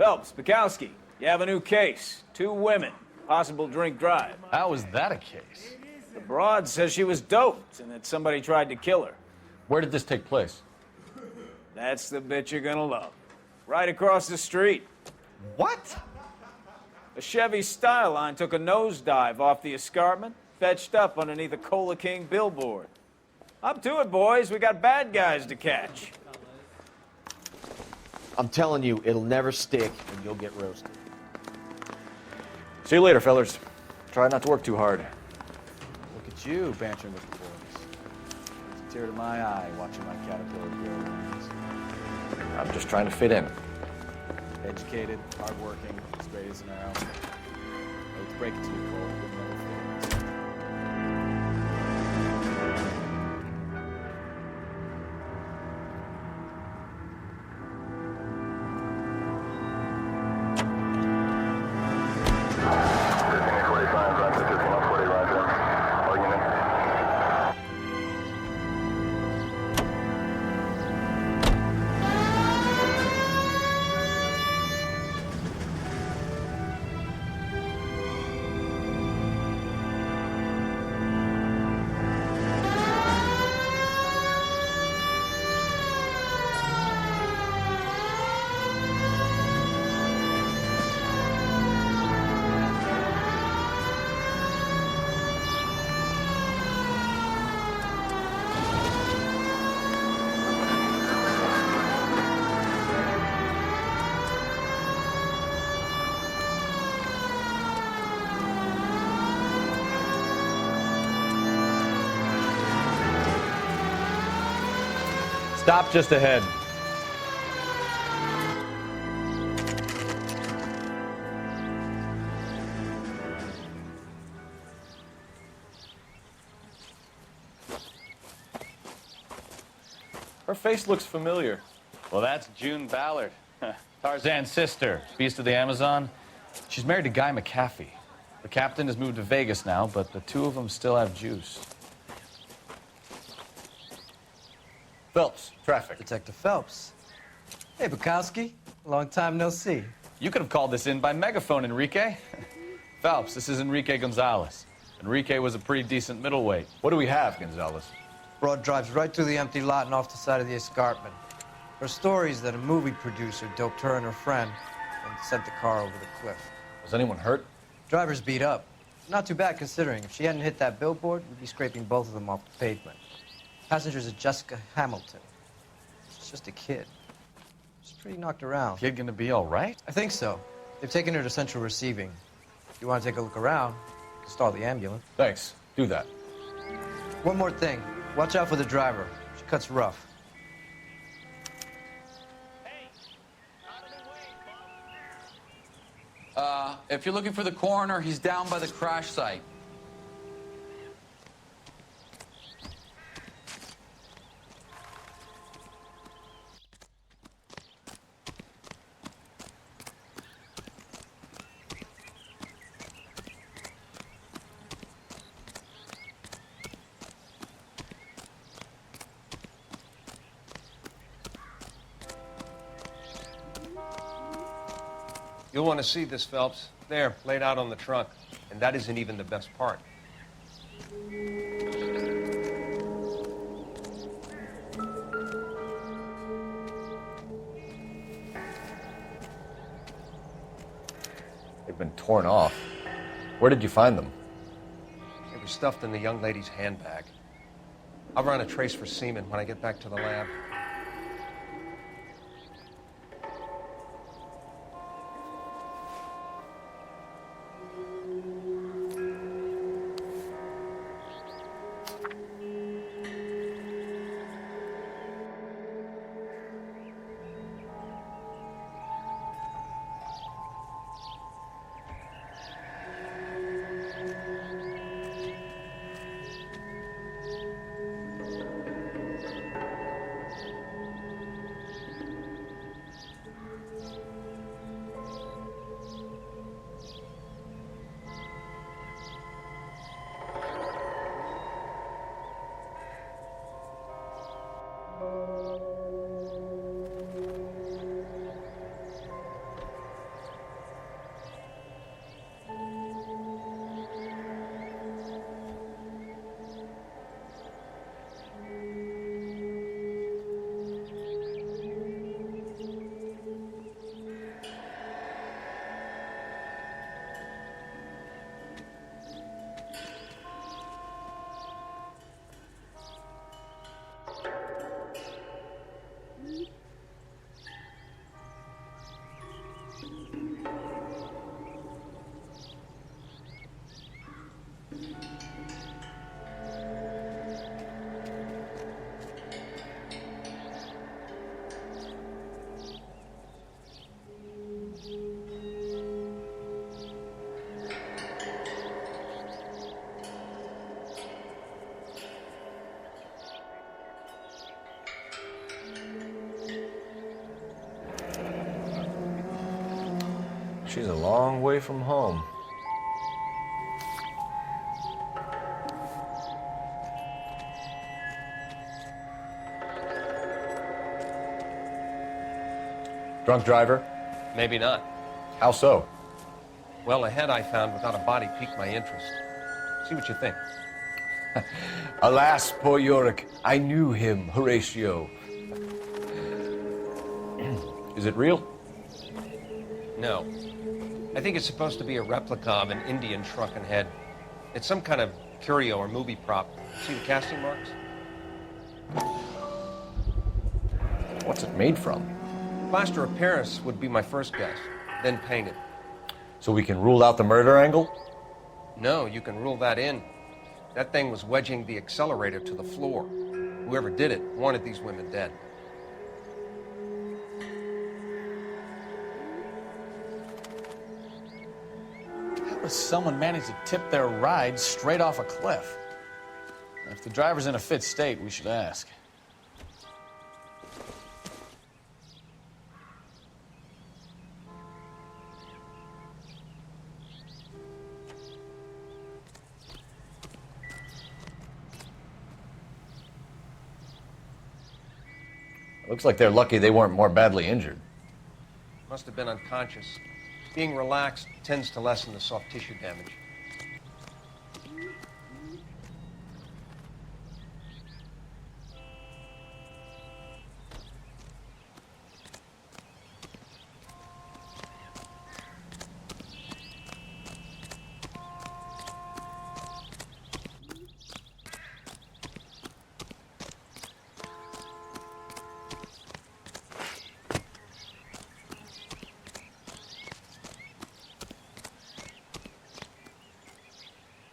Phelps, Bukowski, you have a new case. 2 women, possible drink drive. How is that a case? The broad says she was doped and that somebody tried to kill her. Where did this take place? That's the bit you're gonna love. Right across the street. What? A Chevy Styline took a nosedive off the escarpment, fetched up underneath a Cola King billboard. Up to it, boys. We got bad guys to catch. I'm telling you, it'll never stick, and you'll get roasted. See you later, fellas. Try not to work too hard. Look at you, bantering with the boys. It's a tear to my eye watching my caterpillar grow wings. I'm just trying to fit in. Educated, hardworking, straight as an arrow. Let's break it to you, Cole. You'll never fit in. Stop just ahead. Her face looks familiar. Well, that's June Ballard, Tarzan's sister, beast of the Amazon. She's married to Guy McAfee. The captain has moved to Vegas now, but the 2 of them still have juice. Phelps, traffic. Detective Phelps. Hey, Bukowski. Long time no see. You could have called this in by megaphone, Enrique. Phelps, this is Enrique Gonzalez. Enrique was a pretty decent middleweight. What do we have, Gonzalez? Broad drives right through the empty lot and off the side of the escarpment. Her story is that a movie producer doped her and her friend and sent the car over the cliff. Was anyone hurt? Driver's beat up. Not too bad considering. If she hadn't hit that billboard, we'd be scraping both of them off the pavement. Passenger's a Jessica Hamilton. She's just a kid. She's pretty knocked around. Kid gonna be all right? I think so. They've taken her to central receiving. If you want to take a look around, stall the ambulance. Thanks. Do that. One more thing. Watch out for the driver. She cuts rough. If you're looking for the coroner, he's down by the crash site. You'll want to see this, Phelps. There, laid out on the trunk. And that isn't even the best part. They've been torn off. Where did you find them? They were stuffed in the young lady's handbag. I'll run a trace for semen when I get back to the lab. She's a long way from home. Drunk driver? Maybe not. How so? Well, a head I found without a body piqued my interest. See what you think. Alas, poor Yorick, I knew him, Horatio. Is it real? No. I think it's supposed to be a replica of an Indian shrunken head. It's some kind of curio or movie prop. See the casting marks? What's it made from? Plaster of Paris would be my first guess, then painted. So we can rule out the murder angle? No, you can rule that in. That thing was wedging the accelerator to the floor. Whoever did it wanted these women dead. How does someone manage to tip their ride straight off a cliff? If the driver's in a fit state, we should ask. Looks like they're lucky they weren't more badly injured. Must have been unconscious. Being relaxed tends to lessen the soft tissue damage.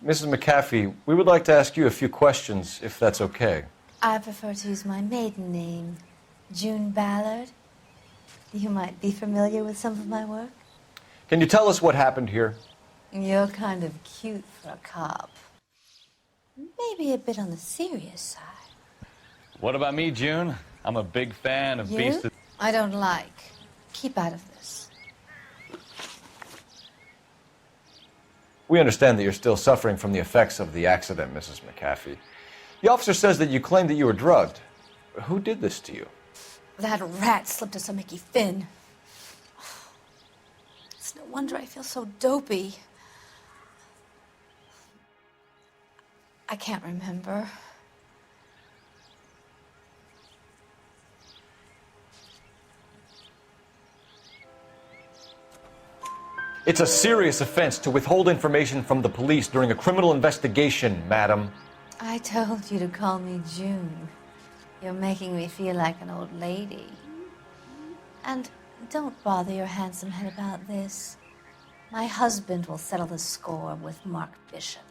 Mrs. McAfee, we would like to ask you a few questions, if that's okay. I prefer to use my maiden name, June Ballard. You might be familiar with some of my work. Can you tell us what happened here? You're kind of cute for a cop. Maybe a bit on the serious side. What about me, June? I'm a big fan of You? Beast of... I don't like. Keep out of this. We understand that you're still suffering from the effects of the accident, Mrs. McAfee. The officer says that you claimed that you were drugged. Who did this to you? That rat slipped us a Mickey Finn. It's no wonder I feel so dopey. I can't remember. It's a serious offense to withhold information from the police during a criminal investigation, madam. I told you to call me June. You're making me feel like an old lady. And don't bother your handsome head about this. My husband will settle the score with Mark Bishop.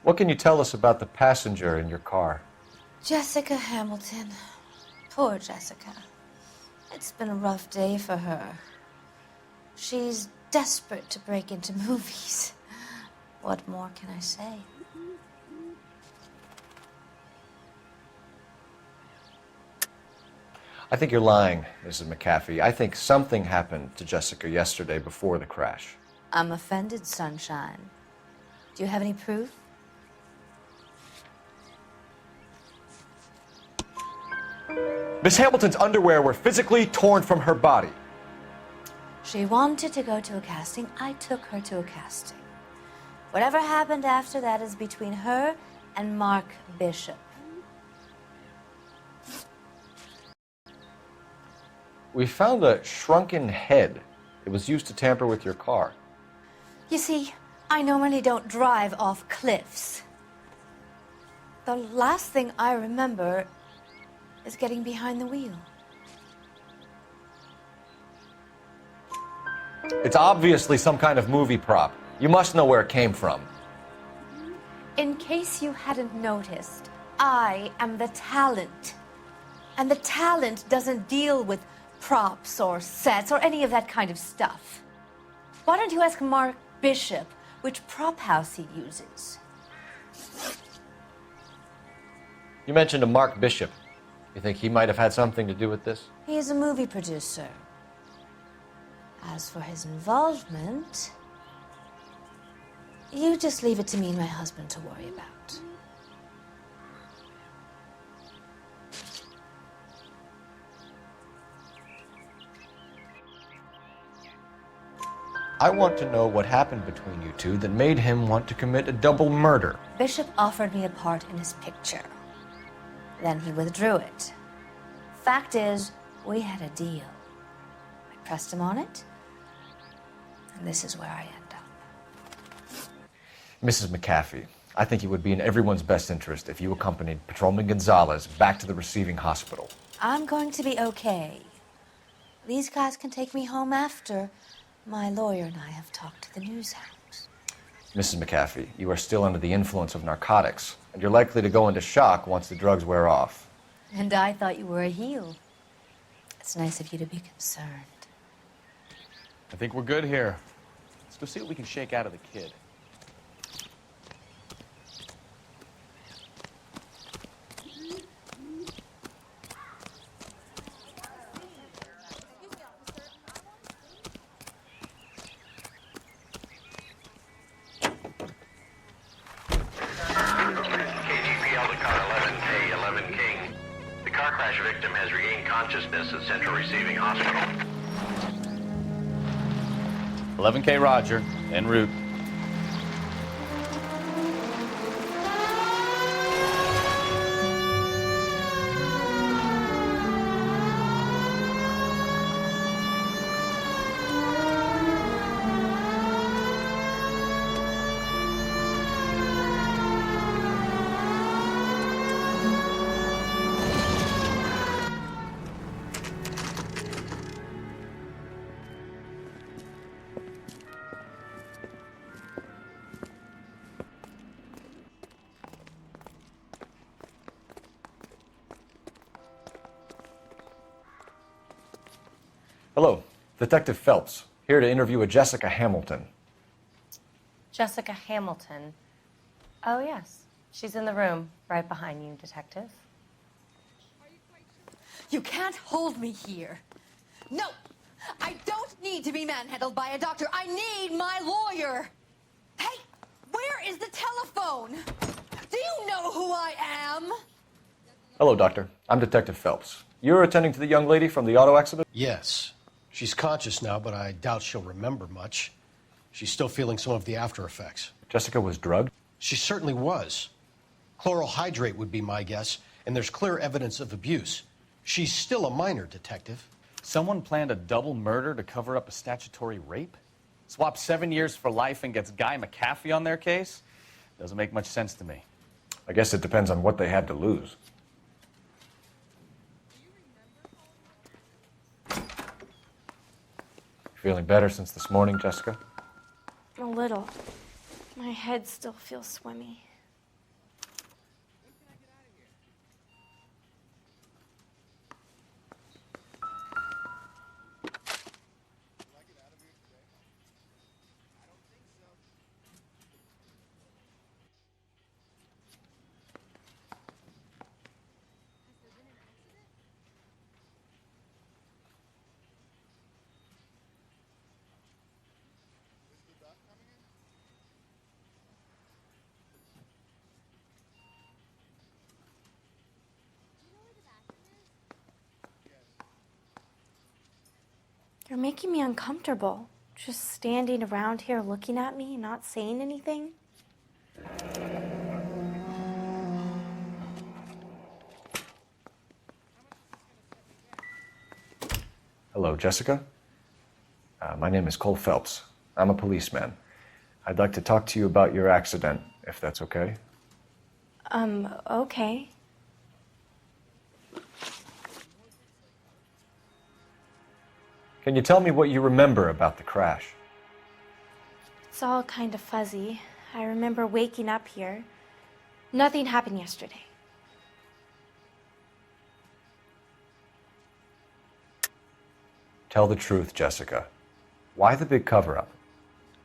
What can you tell us about the passenger in your car? Jessica Hamilton. Poor Jessica. It's been a rough day for her. She's desperate to break into movies. What more can I say? I think you're lying, Mrs. McAfee. I think something happened to Jessica yesterday before the crash. I'm offended, Sunshine. Do you have any proof? Miss Hamilton's underwear were physically torn from her body. She wanted to go to a casting. I took her to a casting. Whatever happened after that is between her and Mark Bishop. We found a shrunken head. It was used to tamper with your car. You see, I normally don't drive off cliffs. The last thing I remember is getting behind the wheel. It's obviously some kind of movie prop. You must know where it came from. In case you hadn't noticed, I am the talent. And the talent doesn't deal with props or sets or any of that kind of stuff. Why don't you ask Mark Bishop which prop house he uses? You mentioned a Mark Bishop. You think he might have had something to do with this? He is a movie producer. As for his involvement, you just leave it to me and my husband to worry about. I want to know what happened between you two that made him want to commit a double murder. Bishop offered me a part in his picture. Then he withdrew it. Fact is, we had a deal. I pressed him on it, and this is where I end up. Mrs. McAfee, I think it would be in everyone's best interest if you accompanied Patrolman Gonzalez back to the receiving hospital. I'm going to be okay. These guys can take me home after my lawyer and I have talked to the news hounds. Mrs. McAfee, you are still under the influence of narcotics, and you're likely to go into shock once the drugs wear off. And I thought you were a heel. It's nice of you to be concerned. I think we're good here. Let's go see what we can shake out of the kid. Victim has regained consciousness at Central Receiving Hospital. 11K Roger, en route. Hello, Detective Phelps, here to interview a Jessica Hamilton. Jessica Hamilton. Oh, yes. She's in the room right behind you, Detective. You can't hold me here. No! I don't need to be manhandled by a doctor. I need my lawyer. Hey, where is the telephone? Do you know who I am? Hello, Doctor. I'm Detective Phelps. You're attending to the young lady from the auto accident? Yes. She's conscious now, but I doubt she'll remember much. She's still feeling some of the after effects. Jessica was drugged? She certainly was. Chloral hydrate would be my guess, and there's clear evidence of abuse. She's still a minor, Detective. Someone planned a double murder to cover up a statutory rape? Swap 7 years for life and gets Guy McAfee on their case? Doesn't make much sense to me. I guess it depends on what they had to lose. Feeling better since this morning, Jessica? A little. My head still feels swimmy. You're making me uncomfortable. Just standing around here looking at me and not saying anything. Hello, Jessica. My name is Cole Phelps. I'm a policeman. I'd like to talk to you about your accident, if that's okay. Okay. Can you tell me what you remember about the crash? It's all kind of fuzzy. I remember waking up here. Nothing happened yesterday. Tell the truth, Jessica. Why the big cover-up?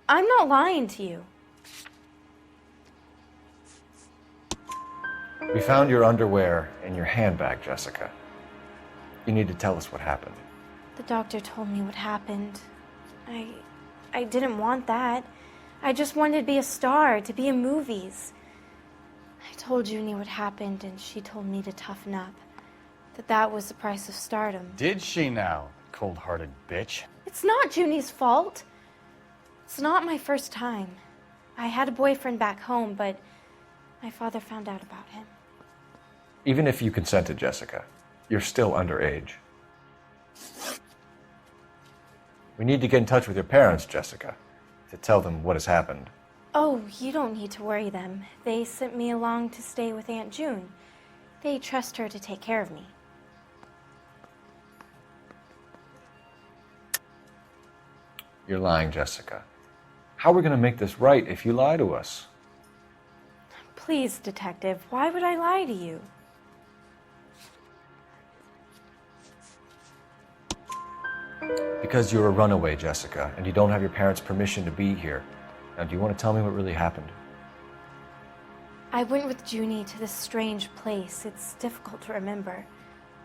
I'm not lying to you. We found your underwear in your handbag, Jessica. You need to tell us what happened. The doctor told me what happened. I didn't want that. I just wanted to be a star, to be in movies. I told Junie what happened, and she told me to toughen up. That was the price of stardom. Did she now, cold-hearted bitch? It's not Junie's fault. It's not my first time. I had a boyfriend back home, but my father found out about him. Even if you consented, Jessica, you're still underage. We need to get in touch with your parents, Jessica, to tell them what has happened. Oh, you don't need to worry them. They sent me along to stay with Aunt June. They trust her to take care of me. You're lying, Jessica. How are we going to make this right if you lie to us? Please, Detective, why would I lie to you? Because you're a runaway, Jessica, and you don't have your parents' permission to be here. Now, do you want to tell me what really happened? I went with Junie to this strange place. It's difficult to remember.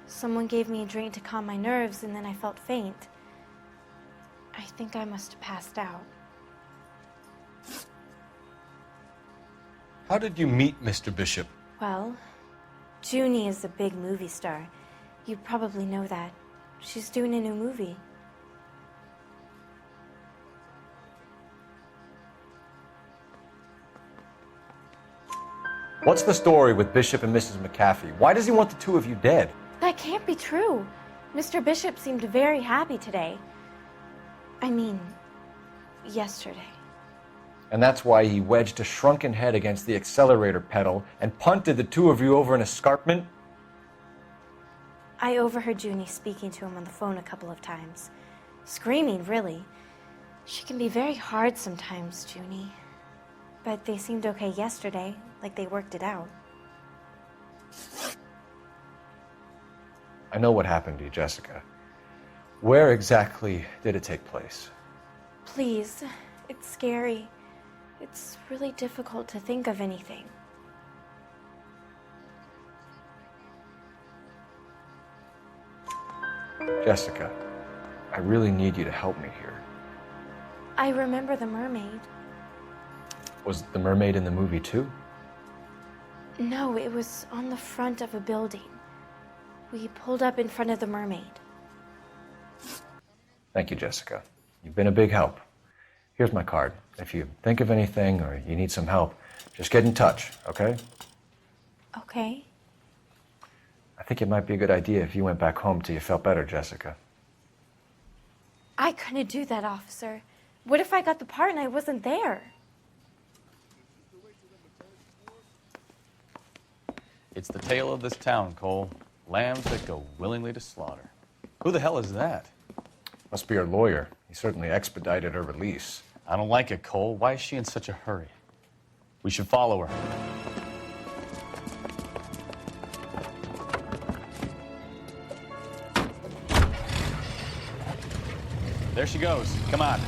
Someone gave me a drink to calm my nerves, and then I felt faint. I think I must have passed out. How did you meet Mr. Bishop? Well, Junie is a big movie star. You probably know that. She's doing a new movie. What's the story with Bishop and Mrs. McAfee? Why does he want the two of you dead? That can't be true. Mr. Bishop seemed very happy today. I mean, yesterday. And that's why he wedged a shrunken head against the accelerator pedal and punted the two of you over an escarpment? I overheard Junie speaking to him on the phone a couple of times. Screaming, really. She can be very hard sometimes, Junie. But they seemed okay yesterday, like they worked it out. I know what happened to you, Jessica. Where exactly did it take place? Please, it's scary. It's really difficult to think of anything. Jessica, I really need you to help me here. I remember the mermaid. Was the mermaid in the movie too? No, it was on the front of a building. We pulled up in front of the mermaid. Thank you, Jessica. You've been a big help. Here's my card. If you think of anything or you need some help, just get in touch, okay? Okay. I think it might be a good idea if you went back home till you felt better, Jessica. I couldn't do that, officer. What if I got the part and I wasn't there? It's the tale of this town, Cole. Lambs that go willingly to slaughter. Who the hell is that? Must be her lawyer. He certainly expedited her release. I don't like it, Cole. Why is she in such a hurry? We should follow her. There she goes. Come on.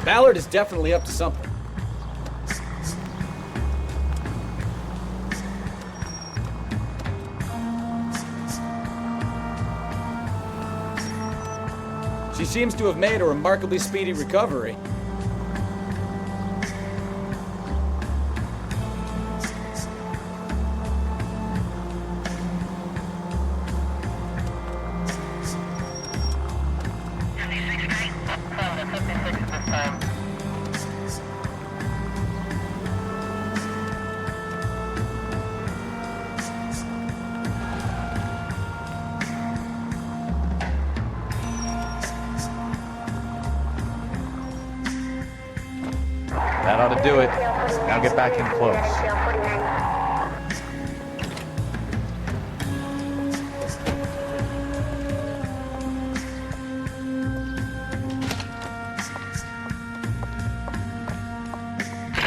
Ballard is definitely up to something. She seems to have made a remarkably speedy recovery. That ought to do it. Now get back in close.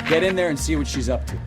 Get in there and see what she's up to.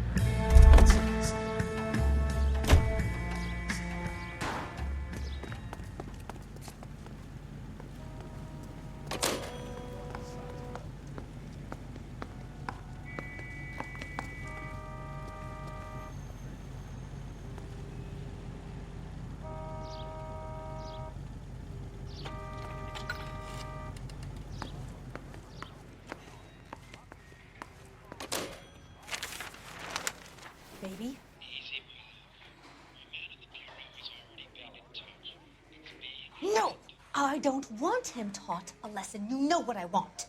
I don't want him taught a lesson. You know what I want.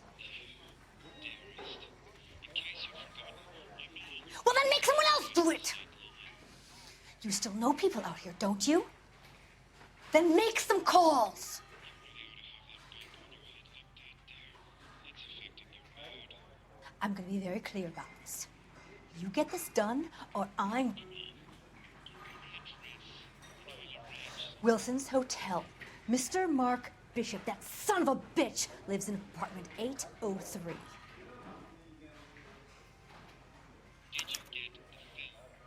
Well, then make someone else do it. You still know people out here, don't you? Then make some calls. I'm going to be very clear about this. You get this done, or I'm... Wilson's Hotel. Mr. Mark Bishop, that son of a bitch, lives in apartment 803.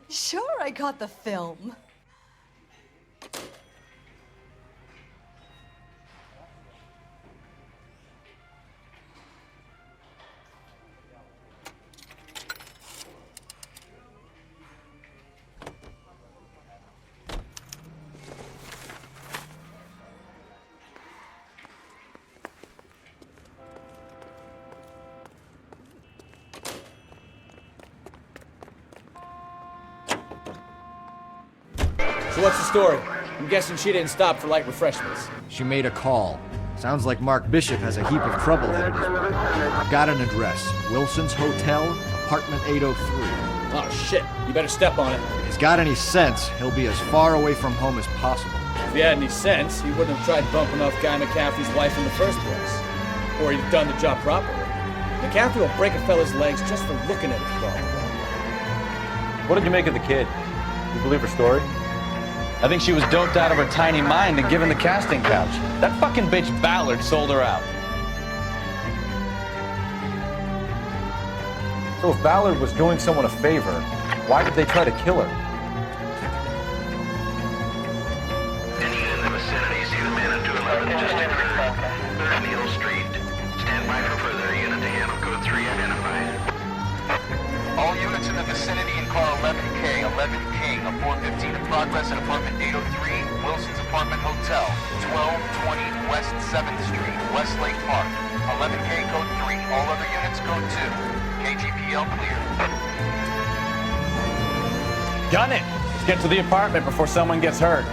Sure, I got the film. So what's the story? I'm guessing she didn't stop for light refreshments. She made a call. Sounds like Mark Bishop has a heap of trouble headed his way. I've got an address. Wilson's Hotel, apartment 803. Oh shit, you better step on it. If he's got any sense, he'll be as far away from home as possible. If he had any sense, he wouldn't have tried bumping off Guy McCaffrey's wife in the first place. Or he'd have done the job properly. McCaffrey will break a fella's legs just for looking at his ball. What did you make of the kid? You believe her story? I think she was doped out of her tiny mind and given the casting couch. That fucking bitch Ballard sold her out. So if Ballard was doing someone a favor, why did they try to kill her? Any unit in the vicinity, see the man at 211 just occurred. 3rd Needle Street. Stand by for further. Unit to handle code 3 identified. All units in the vicinity in car 11K, 11 King, a 415 in progress at apartment 803, Wilson's Apartment Hotel, 1220 West 7th Street, Westlake Park. 11K code 3, all other units code 2. KGPL clear. Gun it! Let's get to the apartment before someone gets hurt.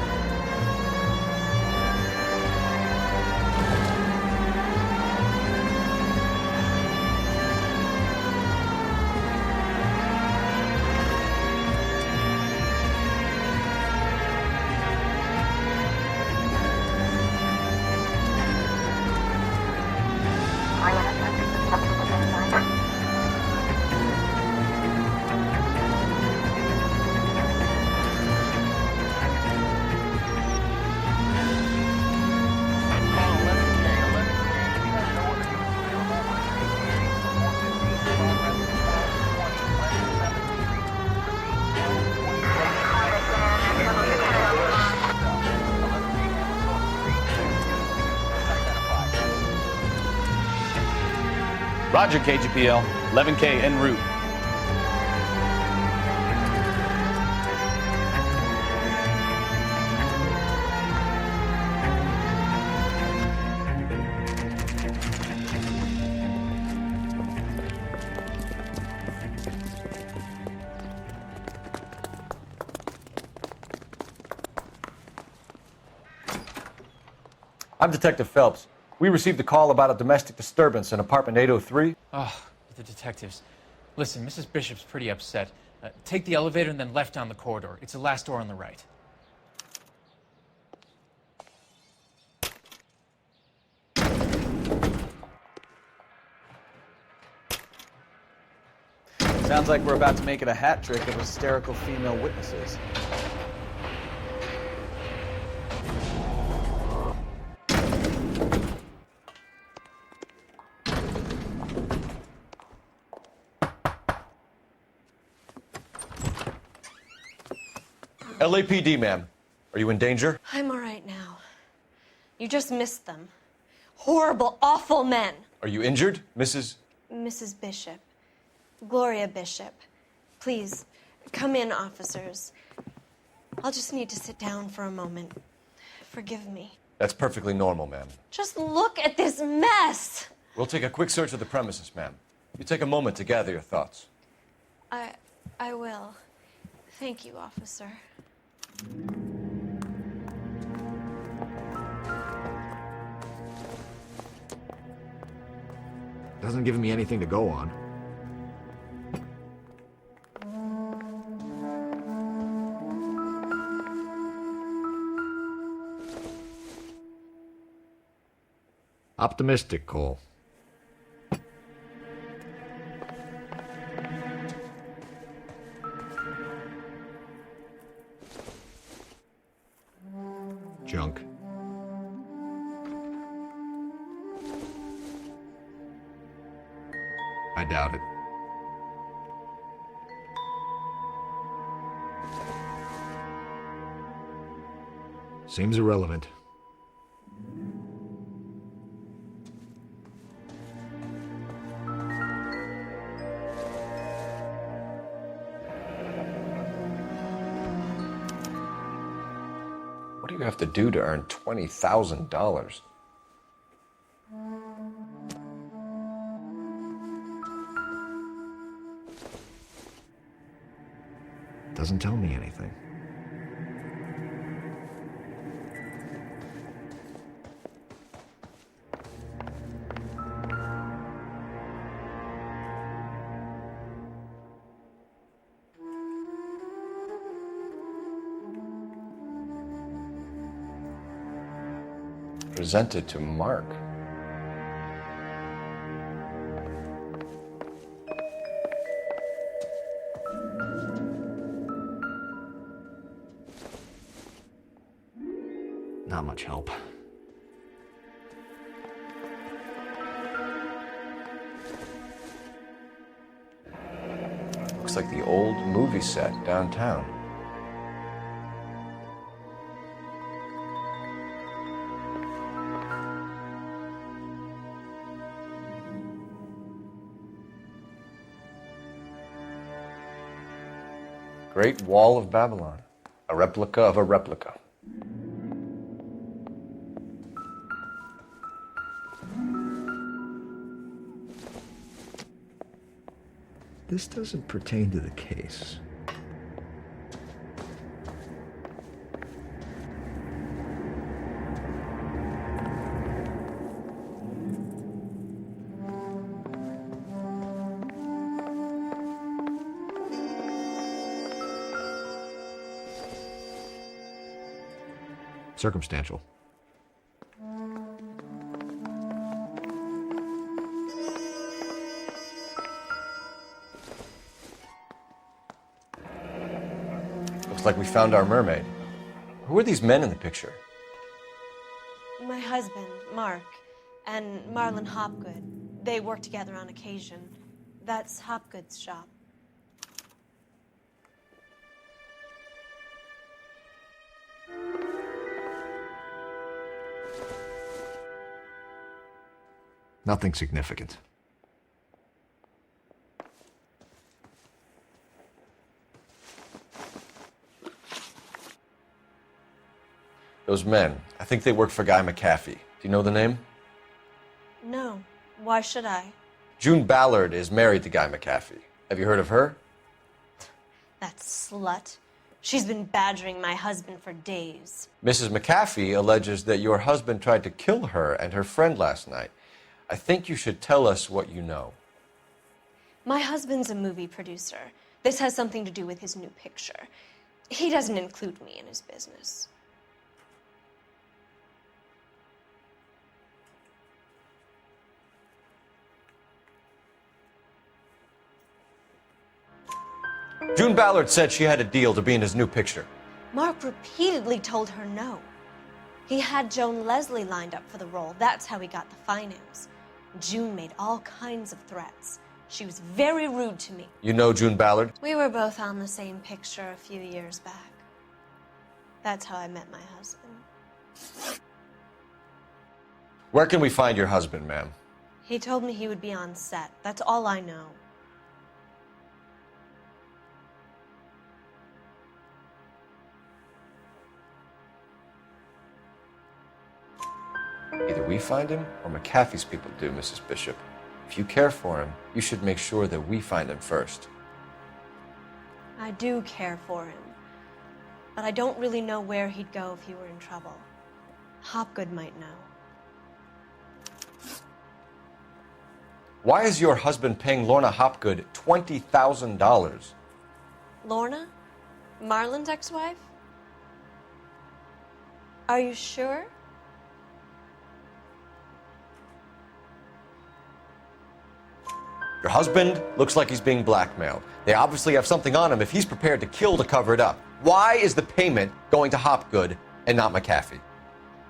Roger, KGPL. 11K en route. I'm Detective Phelps. We received a call about a domestic disturbance in apartment 803. Oh, the detectives. Listen, Mrs. Bishop's pretty upset. Take the elevator and then left down the corridor. It's the last door on the right. Sounds like we're about to make it a hat trick of hysterical female witnesses. LAPD, ma'am. Are you in danger? I'm all right now. You just missed them. Horrible, awful men. Are you injured, Mrs.? Mrs. Bishop. Gloria Bishop. Please, come in, officers. I'll just need to sit down for a moment. Forgive me. That's perfectly normal, ma'am. Just look at this mess! We'll take a quick search of the premises, ma'am. You take a moment to gather your thoughts. I will. Thank you, officer. Doesn't give me anything to go on. Optimistic, Cole. Junk. I doubt it. Seems irrelevant. What do you have to do to earn $20,000? Doesn't tell me anything. Presented to Mark. Not much help. Looks like the old movie set downtown. Great Wall of Babylon, a replica of a replica. This doesn't pertain to the case. Circumstantial. Looks like we found our mermaid. Who are these men in the picture? My husband, Mark, and Marlon Hopgood. They work together on occasion. That's Hopgood's shop. Nothing significant. Those men, I think they work for Guy McAfee. Do you know the name? No. Why should I? June Ballard is married to Guy McAfee. Have you heard of her? That slut. She's been badgering my husband for days. Mrs. McAfee alleges that your husband tried to kill her and her friend last night. I think you should tell us what you know. My husband's a movie producer. This has something to do with his new picture. He doesn't include me in his business. June Ballard said she had a deal to be in his new picture. Mark repeatedly told her no. He had Joan Leslie lined up for the role. That's how he got the finance. June made all kinds of threats. She was very rude to me. You know June Ballard? We were both on the same picture a few years back. That's how I met my husband. Where can we find your husband, ma'am? He told me he would be on set. That's all I know. Either we find him or McAfee's people do, Mrs. Bishop. If you care for him, you should make sure that we find him first. I do care for him, but I don't really know where he'd go if he were in trouble. Hopgood might know. Why is your husband paying Lorna Hopgood $20,000? Lorna? Marlon's ex-wife? Are you sure? Your husband looks like he's being blackmailed. They obviously have something on him if he's prepared to kill to cover it up. Why is the payment going to Hopgood and not McAfee?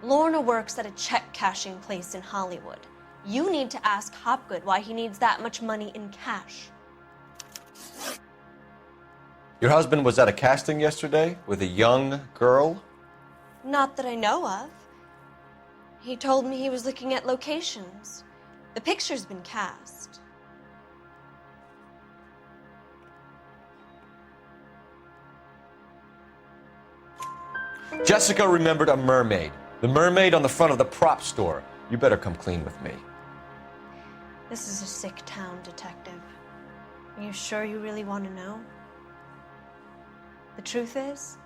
Lorna works at a check-cashing place in Hollywood. You need to ask Hopgood why he needs that much money in cash. Your husband was at a casting yesterday with a young girl? Not that I know of. He told me he was looking at locations. The picture's been cast. Jessica remembered a mermaid. The mermaid on the front of the prop store. You better come clean with me. This is a sick town, Detective. Are you sure you really want to know? The truth is,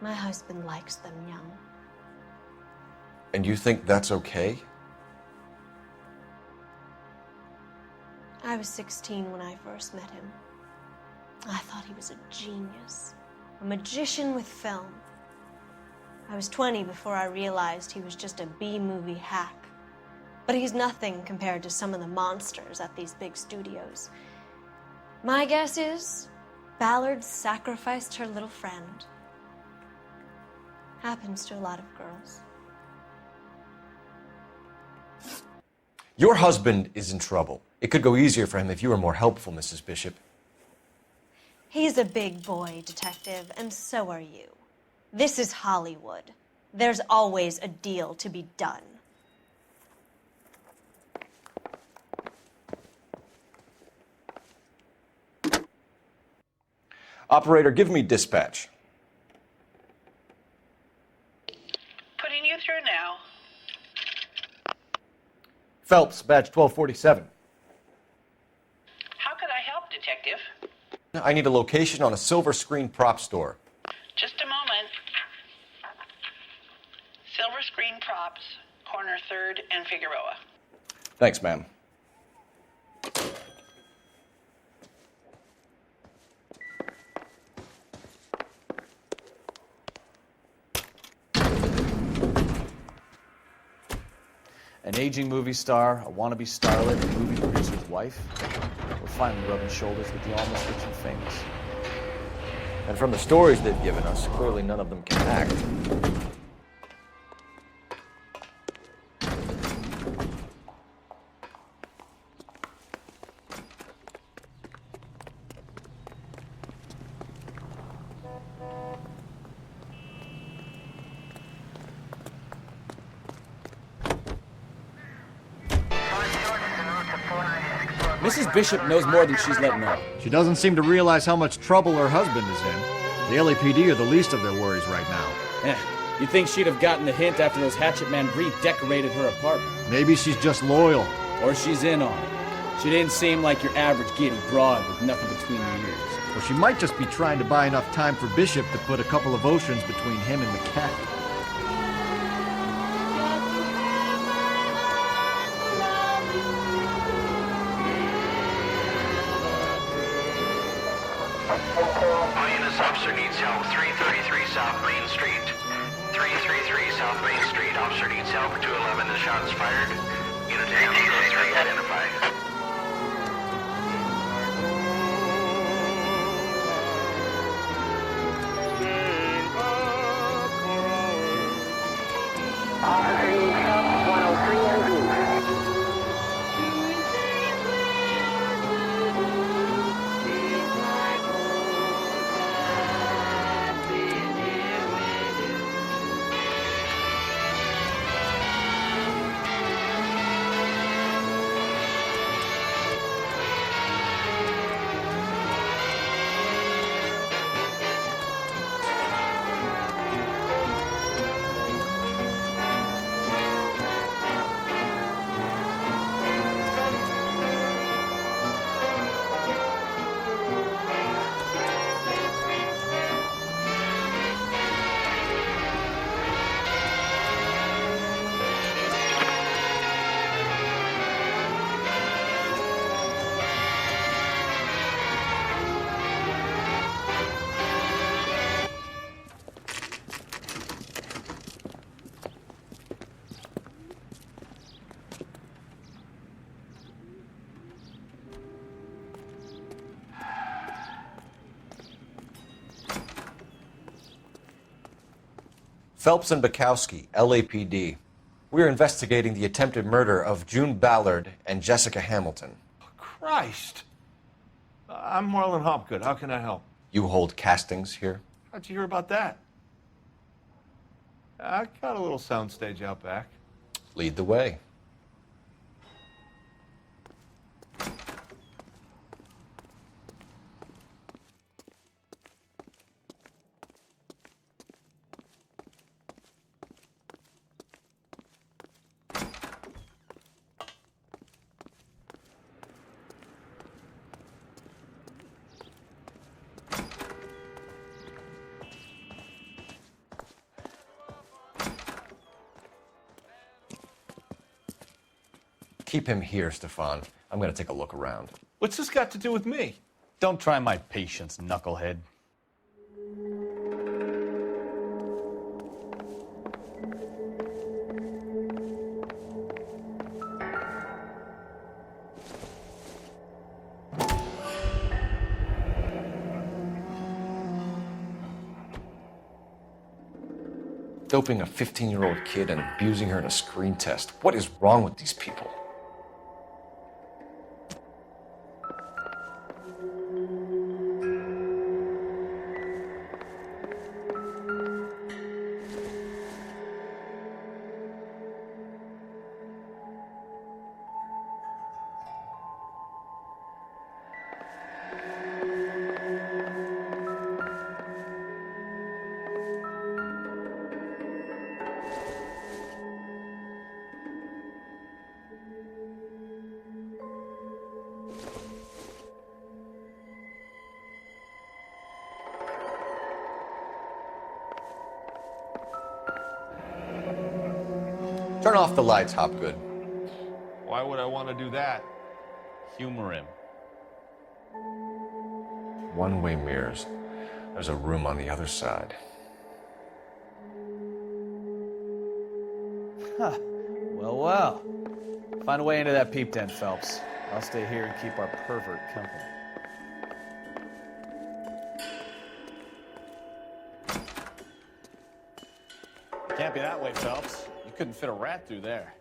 my husband likes them young. And you think that's okay? I was 16 when I first met him. I thought he was a genius, a magician with film. I was 20 before I realized he was just a B-movie hack. But he's nothing compared to some of the monsters at these big studios. My guess is Ballard sacrificed her little friend. Happens to a lot of girls. Your husband is in trouble. It could go easier for him if you were more helpful, Mrs. Bishop. He's a big boy, Detective, and so are you. This is Hollywood. There's always a deal to be done. Operator, give me dispatch. Putting you through now. Phelps, badge 1247. How could I help, Detective? I need a location on a silver screen prop store. Just a moment. Silver Screen Props, corner 3rd and Figueroa. Thanks, ma'am. An aging movie star, a wannabe starlet, a movie producer's wife. We're finally rubbing shoulders with the almost rich and famous. And from the stories they've given us, clearly none of them can act. Mrs. Bishop knows more than she's letting on. She doesn't seem to realize how much trouble her husband is in. The LAPD are the least of their worries right now. You'd think she'd have gotten the hint after those hatchet men redecorated her apartment. Maybe she's just loyal. Or she's in on it. She didn't seem like your average giddy broad with nothing between the ears. Or she might just be trying to buy enough time for Bishop to put a couple of oceans between him and McAfee. Officer needs help, 333 South Main Street. 333 South Main Street. Officer needs help, 211, the shots fired. Unit to handle code 3, identify. Officer needs help, 103 and B. Phelps and Bukowski, LAPD. We are investigating the attempted murder of June Ballard and Jessica Hamilton. Christ! I'm Marlon Hopgood. How can I help? You hold castings here? How'd you hear about that? I got a little soundstage out back. Lead the way. Keep him here, Stefan. I'm going to take a look around. What's this got to do with me? Don't try my patience, knucklehead. Doping a 15-year-old kid and abusing her in a screen test. What is wrong with these people? Turn off the lights, Hopgood. Why would I want to do that? Humor him. One-way mirrors. There's a room on the other side. Huh. Well, well. Find a way into that peep den, Phelps. I'll stay here and keep our pervert company. It can't be that way, Phelps. You couldn't fit a rat through there.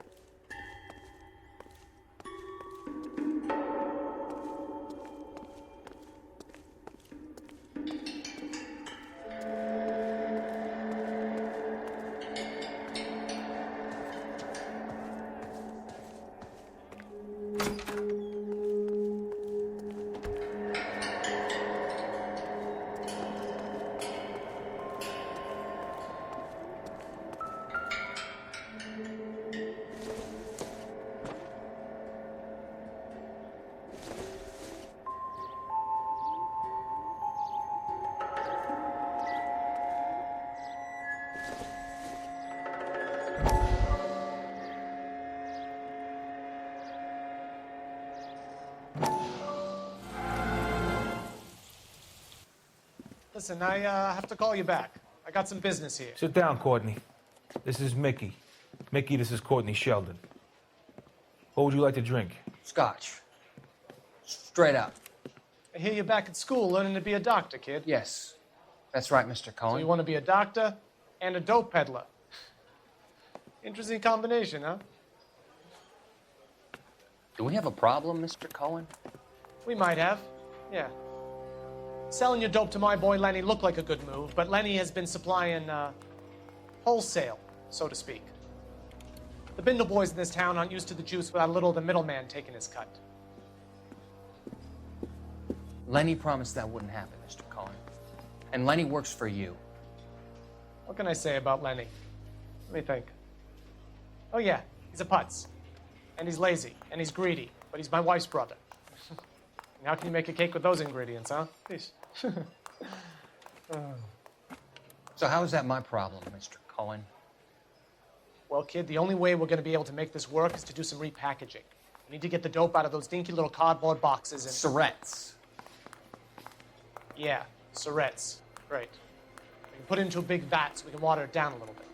Listen, I have to call you back. I got some business here. Sit down, Courtney. This is Mickey. Mickey, this is Courtney Sheldon. What would you like to drink? Scotch. Straight up. I hear you're back at school learning to be a doctor, kid. Yes. That's right, Mr. Cohen. So you want to be a doctor and a dope peddler. Interesting combination, huh? Do we have a problem, Mr. Cohen? We might have, yeah. Selling your dope to my boy Lenny looked like a good move, but Lenny has been supplying, wholesale, so to speak. The Bindle boys in this town aren't used to the juice without a little of the middleman taking his cut. Lenny promised that wouldn't happen, Mr. Cohen. And Lenny works for you. What can I say about Lenny? Let me think. Oh yeah, he's a putz. And he's lazy, and he's greedy, but he's my wife's brother. And how can you make a cake with those ingredients, huh? Please. So how is that my problem, Mr. Cohen? Well, kid, the only way we're going to be able to make this work is to do some repackaging. We need to get the dope out of those dinky little cardboard boxes and... Surrettes. Yeah, Surrettes. Right. We can put it into a big vat so we can water it down a little bit.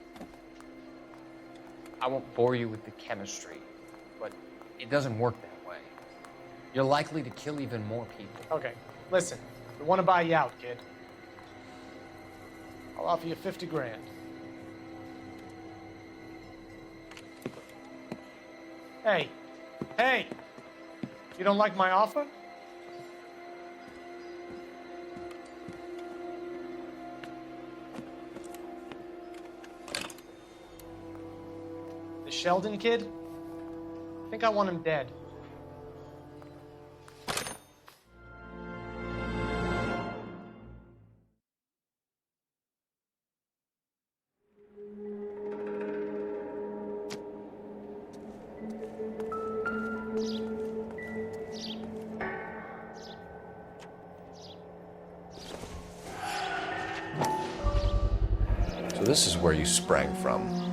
I won't bore you with the chemistry, but it doesn't work that way. You're likely to kill even more people. Okay, listen. We want to buy you out, kid. I'll offer you 50 grand. Hey, hey! You don't like my offer? The Sheldon kid? I think I want him dead. So this is where you sprang from.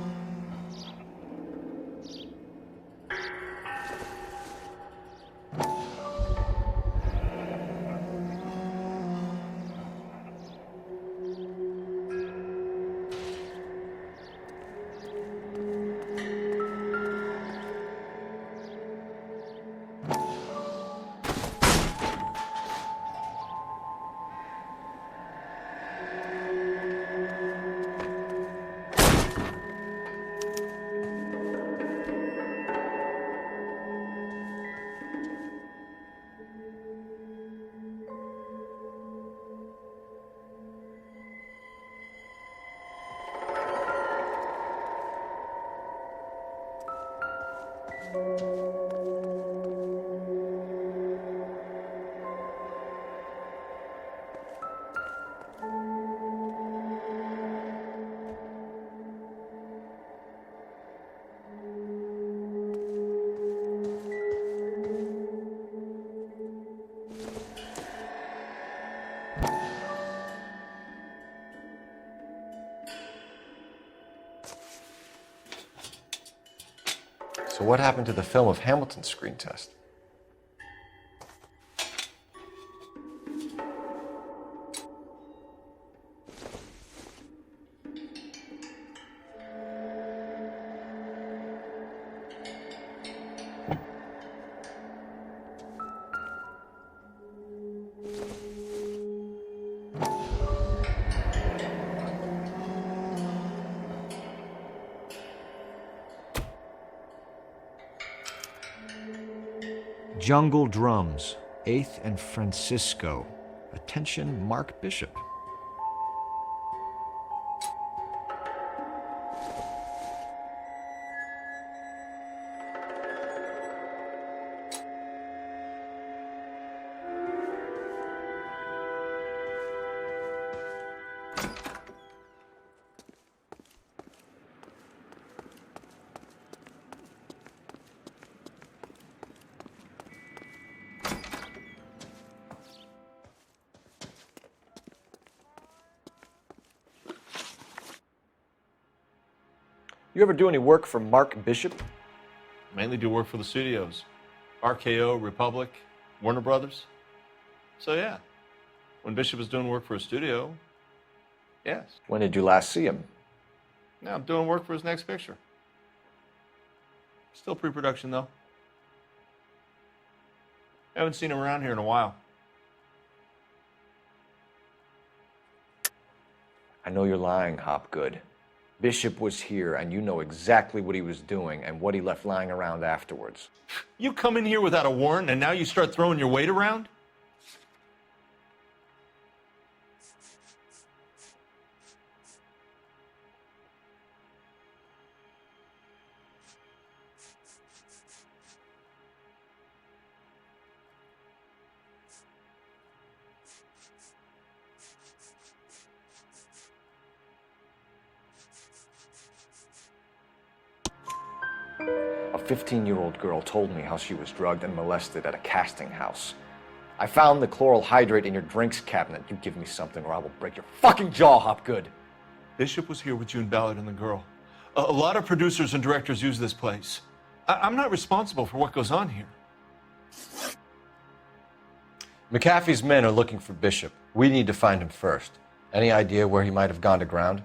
So what happened to the film of Hamilton's screen test? Jungle Drums, 8th and Francisco. Attention, Mark Bishop. You ever do any work for Mark Bishop? Mainly do work for the studios. RKO, Republic, Warner Brothers. So yeah, when Bishop was doing work for a studio, yes. When did you last see him? Now I'm doing work for his next picture. Still pre-production though. Haven't seen him around here in a while. I know you're lying, Hopgood. Bishop was here, and you know exactly what he was doing and what he left lying around afterwards. You come in here without a warrant, and now you start throwing your weight around? A 15-year-old girl told me how she was drugged and molested at a casting house. I found the chloral hydrate in your drinks cabinet. You give me something or I will break your fucking jaw, Hopgood. Bishop was here with June Ballard and the girl. A lot of producers and directors use this place. I'm not responsible for what goes on here. McAfee's men are looking for Bishop. We need to find him first. Any idea where he might have gone to ground?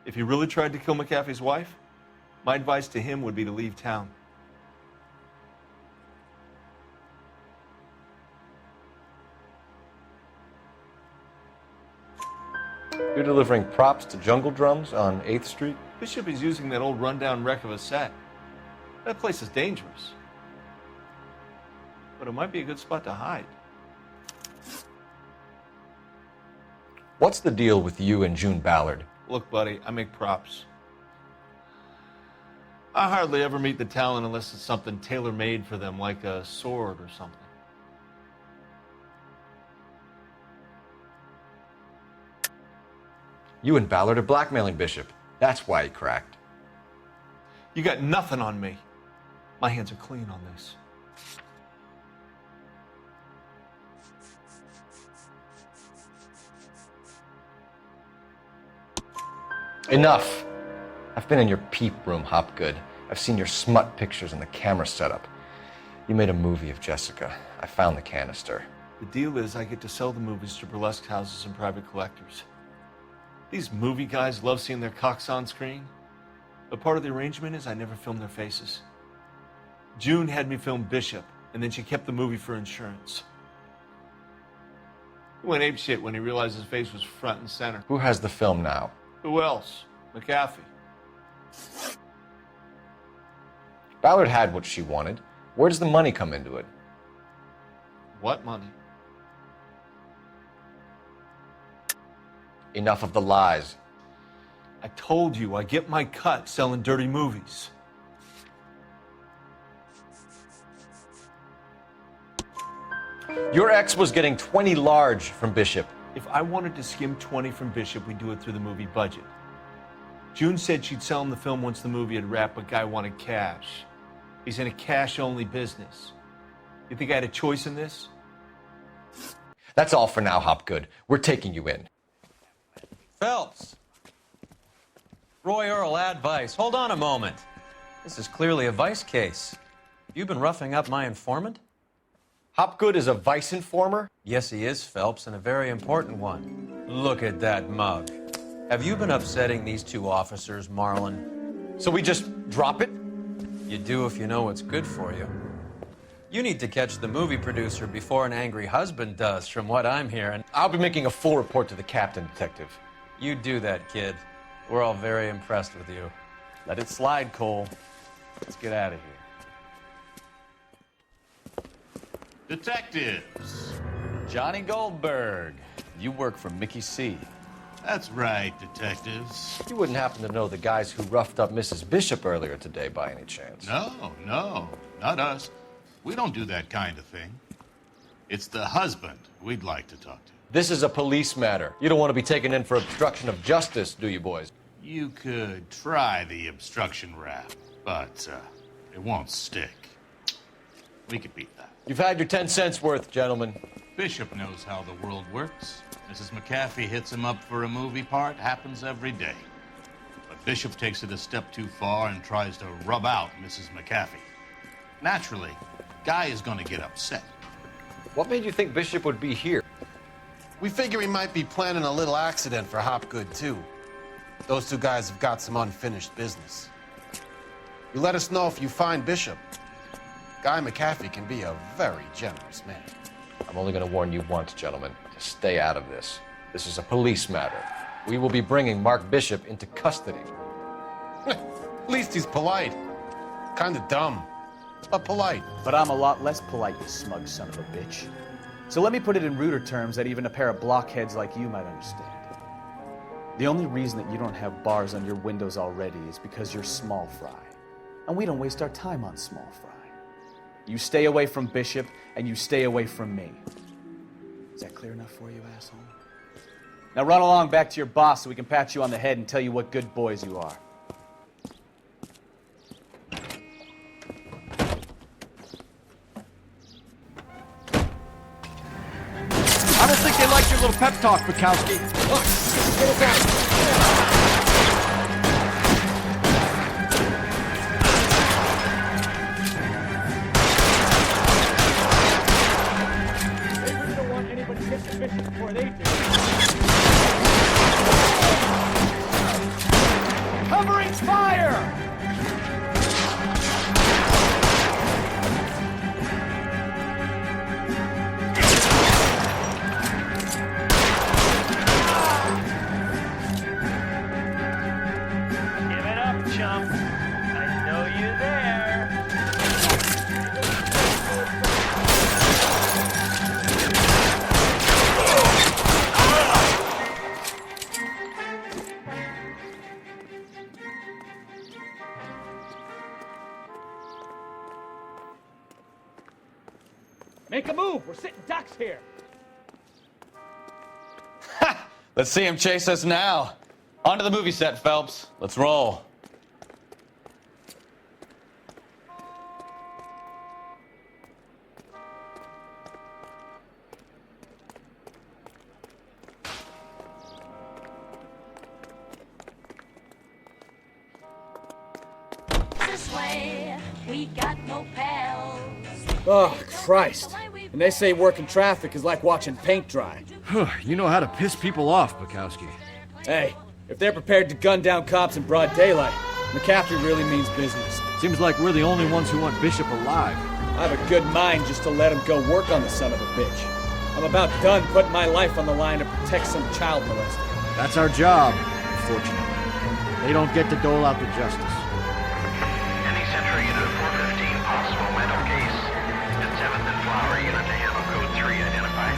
If he really tried to kill McAfee's wife, my advice to him would be to leave town. You're delivering props to Jungle Drums on 8th Street? Bishop is using that old rundown wreck of a set. That place is dangerous. but it might be a good spot to hide. What's the deal with you and June Ballard? Look, buddy, I make props. I hardly ever meet the talent unless it's something tailor-made for them, like a sword or something. You and Ballard are blackmailing Bishop. That's why he cracked. You got nothing on me. My hands are clean on this. Enough. I've been in your peep room, Hopgood. I've seen your smut pictures and the camera setup. You made a movie of Jessica. I found the canister. The deal is I get to sell the movies to burlesque houses and private collectors. These movie guys love seeing their cocks on screen. But part of the arrangement is I never film their faces. June had me film Bishop, and then she kept the movie for insurance. He went apeshit when he realized his face was front and center. Who has the film now? Who else? McAfee. Ballard had what she wanted. Where does the money come into it? What money? Enough of the lies. I told you I get my cut selling dirty movies. Your ex was getting 20 large from Bishop. If I wanted to skim 20 from Bishop, we'd do it through the movie budget. June said she'd sell him the film once the movie had wrapped, but Guy wanted cash. He's in a cash-only business. You think I had a choice in this? That's all for now, Hopgood. We're taking you in. Phelps! Roy Earl, advice. Hold on a moment. This is clearly a vice case. You've been roughing up my informant? Hopgood is a vice informer? Yes, he is, Phelps, and a very important one. Look at that mug. Have you been upsetting these two officers, Marlon? So we just drop it? You do if you know what's good for you. You need to catch the movie producer before an angry husband does, from what I'm hearing. I'll be making a full report to the captain, Detective. You do that, kid. We're all very impressed with you. Let it slide, Cole. Let's get out of here. Detectives. Johnny Goldberg. You work for Mickey C. That's right, detectives. You wouldn't happen to know the guys who roughed up Mrs. Bishop earlier today by any chance? No, not us. We don't do that kind of thing. It's the husband we'd like to talk to. This is a police matter. You don't want to be taken in for obstruction of justice, do you, boys? You could try the obstruction rap, but it won't stick. We could beat that. You've had your 10 cents worth, gentlemen. Bishop knows how the world works. Mrs. McAfee hits him up for a movie part. Happens every day. But Bishop takes it a step too far and tries to rub out Mrs. McAfee. Naturally, Guy is going to get upset. What made you think Bishop would be here? We figure he might be planning a little accident for Hopgood, too. Those two guys have got some unfinished business. You let us know if you find Bishop. Guy McAfee can be a very generous man. I'm only going to warn you once, gentlemen, to stay out of this. This is a police matter. We will be bringing Mark Bishop into custody. At least he's polite. Kind of dumb, but polite. But I'm a lot less polite, you smug son of a bitch. So let me put it in ruder terms that even a pair of blockheads like you might understand. The only reason that you don't have bars on your windows already is because you're small fry. And we don't waste our time on small fry. You stay away from Bishop, and you stay away from me. Is that clear enough for you, asshole? Now run along back to your boss so we can pat you on the head and tell you what good boys you are. I don't think they liked your little pep talk, Bukowski. They really don't want anybody to get the Bishop before they do. Covering fire! Chump. I know you're there. Make a move. We're sitting ducks here. Let's see him chase us now. Onto the movie set, Phelps. Let's roll. This way, we got no pals. Oh, Christ. And they say working traffic is like watching paint dry. You know how to piss people off, Bukowski. Hey, if they're prepared to gun down cops in broad daylight, McCaffrey really means business. Seems like we're the only ones who want Bishop alive. I have a good mind just to let him go work on the son of a bitch. I'm about done putting my life on the line to protect some child molester. That's our job, unfortunately. They don't get to dole out the justice. Any Central Unit 415 possible mental case. And 7th and Flower Unit to handle Code 3 identified.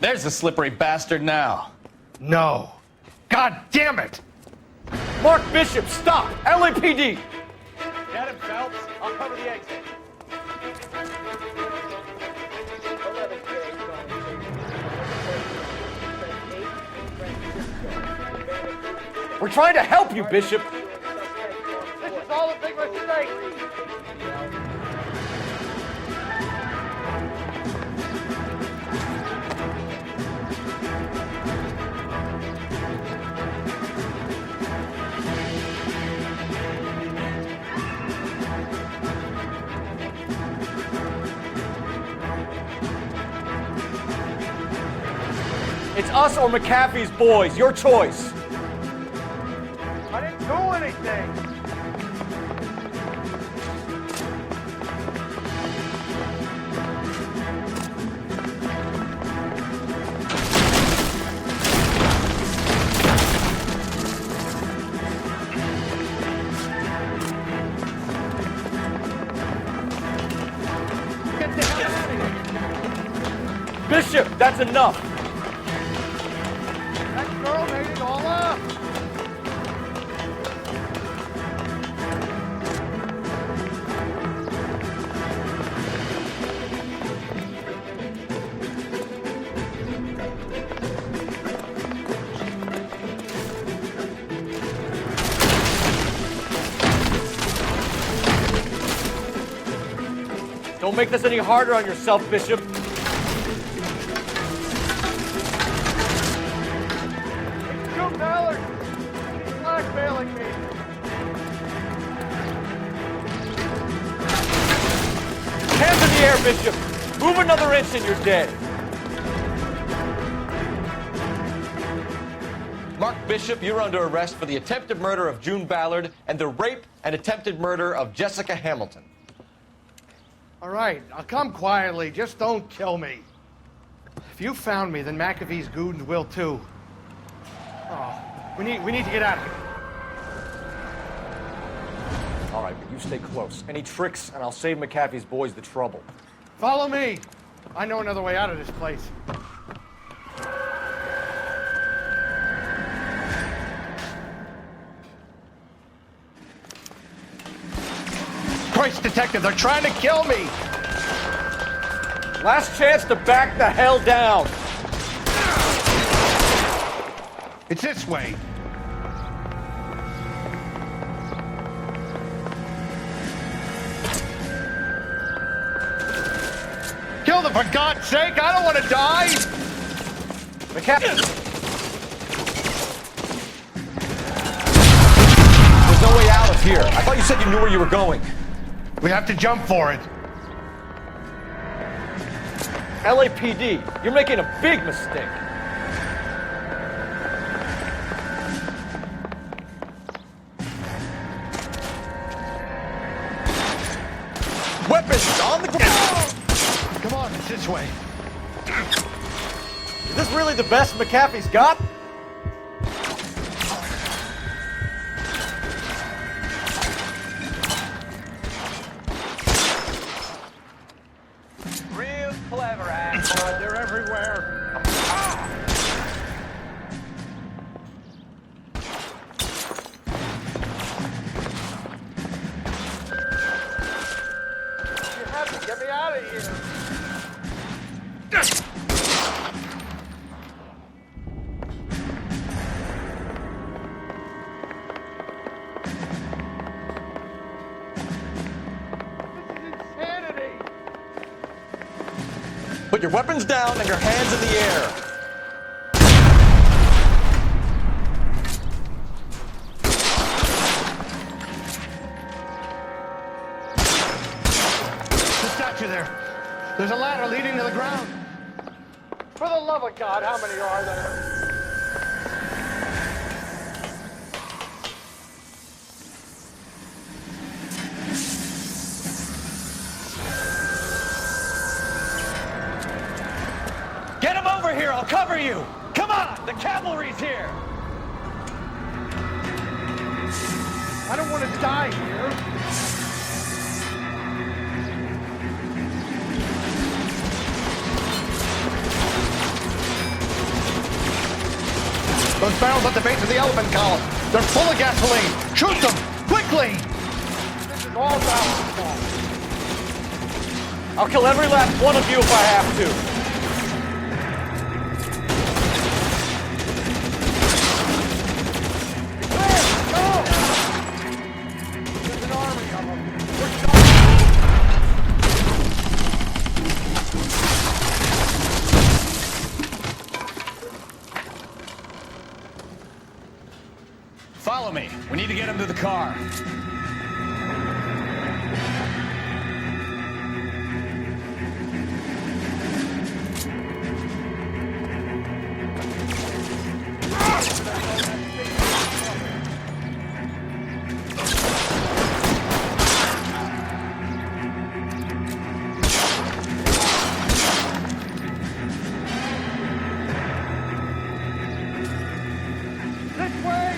There's the slippery bastard now. No. God damn it! Mark Bishop, stop! LAPD! Get him, Phelps. I'll cover the exit. We're trying to help you, Bishop! This is all a big mistake! It's us or McAfee's boys. Your choice. I didn't do anything! Get the hell out of here! Bishop, that's enough. That girl made it all up! Don't make this any harder on yourself, Bishop. Shoot Ballard! He's blackmailing me! Hands in the air, Bishop! Move another inch and you're dead. Mark Bishop, you're under arrest for the attempted murder of June Ballard and the rape and attempted murder of Jessica Hamilton. All right, I'll come quietly. Just don't kill me. If you found me, then McAfee's goons will too. Oh, we need to get out of here. All right, but you stay close. Any tricks, and I'll save McAfee's boys the trouble. Follow me. I know another way out of this place. Christ, Detective, they're trying to kill me! Last chance to back the hell down. It's this way. Kill them, for God's sake! I don't want to die! McAfee! There's no way out of here. I thought you said you knew where you were going. We have to jump for it. LAPD, you're making a big mistake. Weapons on the ground! Come on, it's this way. Is this really the best McAfee's got? Real clever, Ashford. They're everywhere. You have to get me out of here. Put your weapons down and your hands in the air. Just got you there. There's a ladder leading to the ground. For the love of God, how many are there? Get him over here, I'll cover you! Come on, the cavalry's here! I don't want to die here. Those barrels at the base of the elephant column. They're full of gasoline. Shoot them! Quickly! This is all Val's fault. I'll kill every last one of you if I have to. Follow me. We need to get him to the car. This way!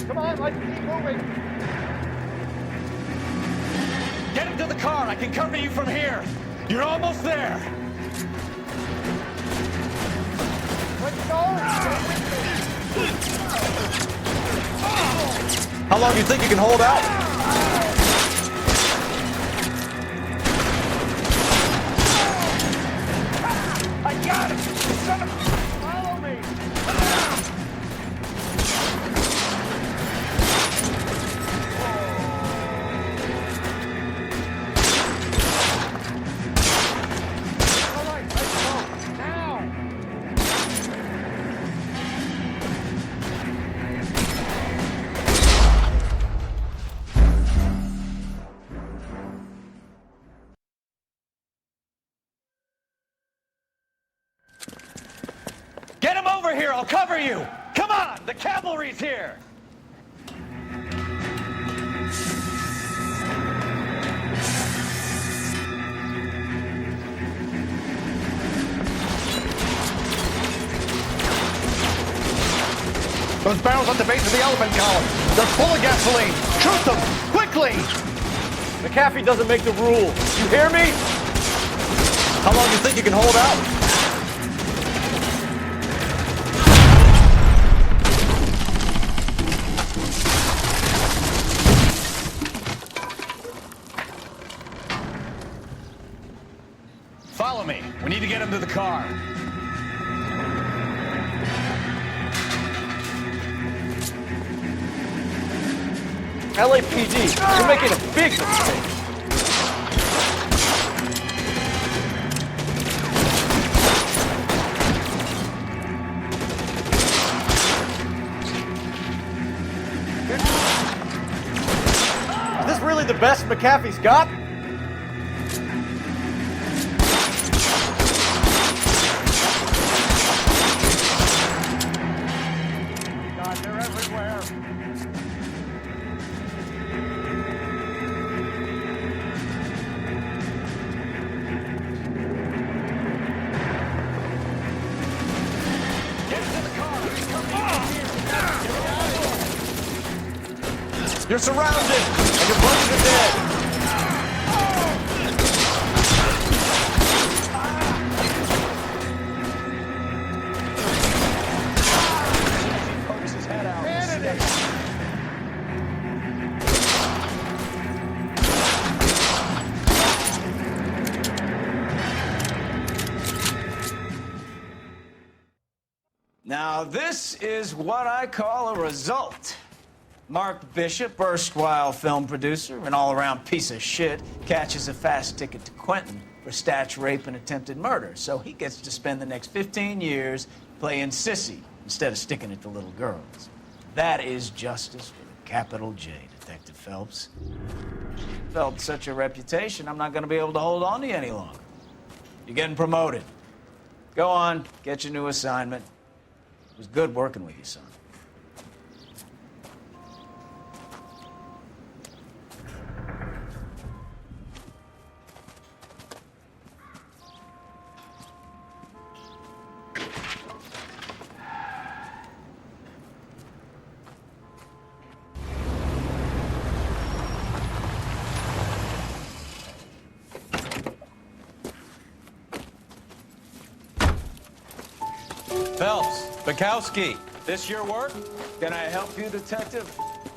Come on, let's keep moving. Get him to the car. I can cover you from here. You're almost there. Let's go! How long do you think you can hold out? I got it! Son of a... Follow me! All right, let's go. Now! Get him over here. I'll cover you. Come on. The cavalry's here. Those barrels at the base of the elephant column. They're full of gasoline. Shoot them! Quickly! McAfee doesn't make the rules. You hear me? How long do you think you can hold out? Follow me. We need to get him to the car. LAPD, you're making a big mistake. best McAfee's got? God, they're everywhere. You're surrounded, and your buddies are dead. Pokes his head out. Now, this is what I call a result. Mark Bishop, erstwhile film producer and all-around piece of shit, catches a fast ticket to Quentin for statch rape and attempted murder, so he gets to spend the next 15 years playing sissy instead of sticking it to little girls. That is justice with a capital J, Detective Phelps. Phelps such a reputation, I'm not going to be able to hold on to you any longer. You're getting promoted. Go on, get your new assignment. It was good working with you, son. Phelps, Bukowski, this your work? Can I help you, Detective?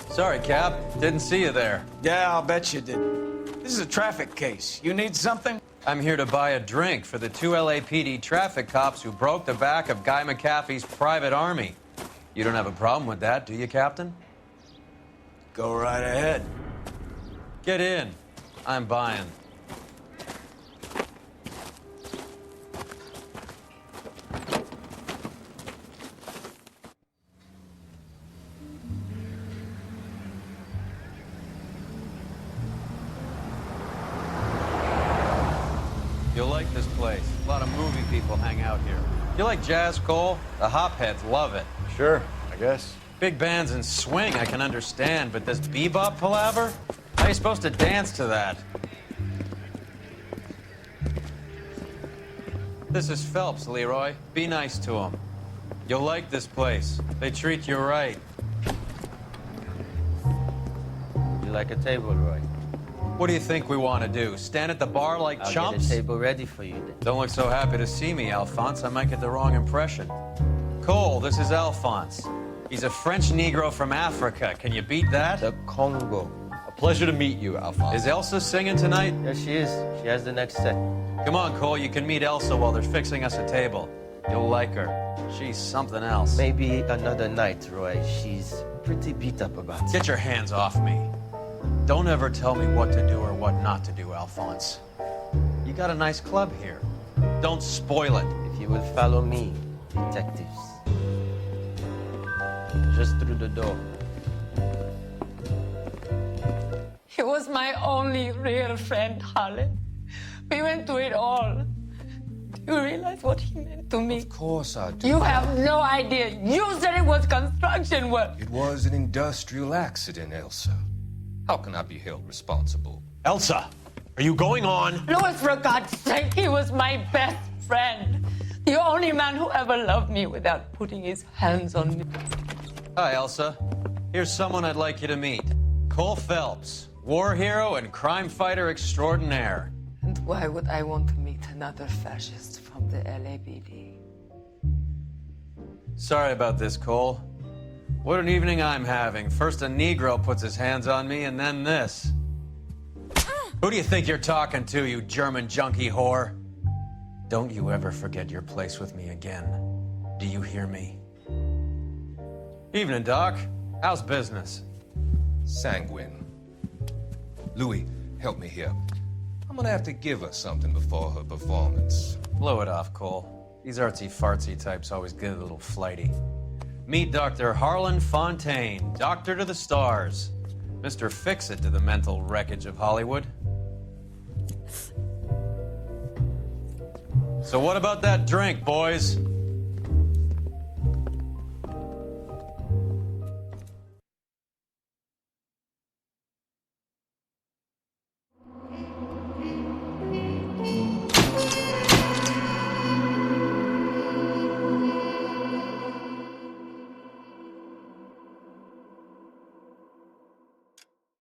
Sorry, Cap. Didn't see you there. Yeah, I'll bet you didn't. This is a traffic case. You need something? I'm here to buy a drink for the 2 LAPD traffic cops who broke the back of Guy McAfee's private army. You don't have a problem with that, do you, Captain? Go right ahead. Get in. I'm buying. You'll like this place. A lot of movie people hang out here. You like jazz, Cole? The hopheads love it. Sure, I guess. Big bands and swing I can understand, but this bebop palaver? How are you supposed to dance to that? This is Phelps, Leroy. Be nice to him. You'll like this place. They treat you right. You like a table, Roy? What do you think we want to do? Stand at the bar like I'll chumps? get a table ready for you then. Don't look so happy to see me, Alphonse. I might get the wrong impression. Cole, this is Alphonse. He's a French Negro from Africa. Can you beat that? The Congo. A pleasure to meet you, Alphonse. Is Elsa singing tonight? Yes, she is. She has the next set. Come on, Cole. You can meet Elsa while they're fixing us a table. You'll like her. She's something else. Maybe another night, Roy. She's pretty beat up about it. Get your hands off me. Don't ever tell me what to do or what not to do, Alphonse. You got a nice club here. Don't spoil it. If you will follow me, detectives. Just through the door. He was my only real friend, Harlan. We went through it all. Do you realize what he meant to me? Of course I do. You have no idea. You said it was construction work. It was an industrial accident, Elsa. How can I be held responsible? Elsa, are you going on? Louis, for God's sake, he was my best friend. The only man who ever loved me without putting his hands on me. Hi, Elsa. Here's someone I'd like you to meet. Cole Phelps, war hero and crime fighter extraordinaire. And why would I want to meet another fascist from the LAPD? Sorry about this, Cole. What an evening I'm having. First a Negro puts his hands on me, and then this. Who do you think you're talking to, you German junkie whore? Don't you ever forget your place with me again. Do you hear me? Evening, Doc. How's business? Sanguine. Louis, help me here. I'm gonna have to give her something before her performance. Blow it off, Cole. These artsy-fartsy types always get a little flighty. Meet Dr. Harlan Fontaine, doctor to the stars. Mr. Fix-It to the mental wreckage of Hollywood. So what about that drink, boys?